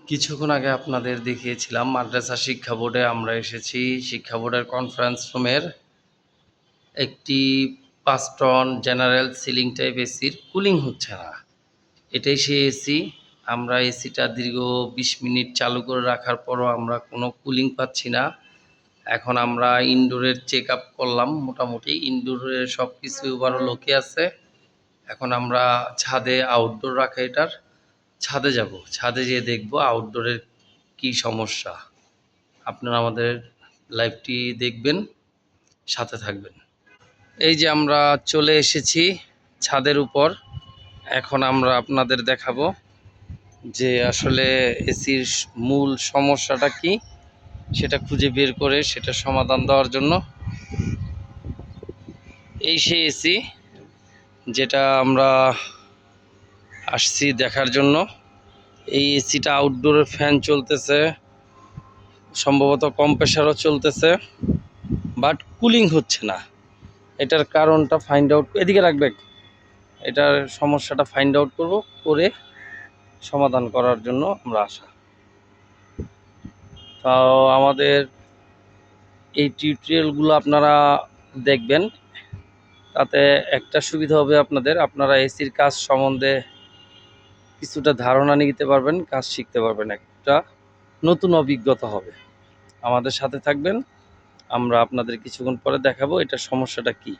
কিছুক্ষণ আগে আপনাদের দেখিয়েছিলাম মাদ্রাসা শিক্ষা বোর্ডে আমরা এসেছি। শিক্ষা বোর্ডের কনফারেন্স রুমের একটি ৫ টন জেনারেল সিলিং টাইপ এসির কুলিং হচ্ছে না। এটাই সেই এসি। আমরা এসিটা দীর্ঘ ২০ মিনিট চালু করে রাখার পরও আমরা কোনো কুলিং পাচ্ছি না। এখন আমরা ইনডোরের চেক আপ করলাম, মোটামুটি ইনডোরের সব কিছু ওভারঅল ওকে আছে। এখন আমরা ছাদে আউটডোর রাখা এটার ছাদে যাব, ছাদে যেয়ে দেখব আউটডোরের কি সমস্যা। আপনারা আমাদের লাইভটি দেখবেন, সাথে থাকবেন। এই যে আমরা চলে এসেছি ছাদের উপর। এখন আমরা আপনাদের দেখাবো যে আসলে এসির মূল সমস্যাটা কি, সেটা খুঁজে বের করে সেটা সমাধান দেওয়ার জন্য এই সেই এসি যেটা আমরা আসছি দেখার জন্য। এই এসিটা আউটডোরে ফ্যান চলতেছে, সম্ভবত কম্প্রেসারও চলতেছে, বাট কুলিং হচ্ছে না। এটার কারণটা ফাইন্ড আউট, এদিকে রাখবে, এটার সমস্যাটা ফাইন্ড আউট করব, করে সমাধান করার জন্য আমরা আসা। তাও আমাদের এই টিউটোরিয়ালগুলো আপনারা দেখবেন, তাতে একটা সুবিধা হবে আপনাদের, আপনারা এসির কাজ সম্বন্ধে কিছুটা ধারণা নিতে পারবেন, কাজ শিখতে পারবেন, একটা নতুন অভিজ্ঞতা হবে। আমাদের সাথে থাকবেন, আমরা আপনাদের কিছুক্ষণ পরে দেখাবো এটার সমস্যাটা কি।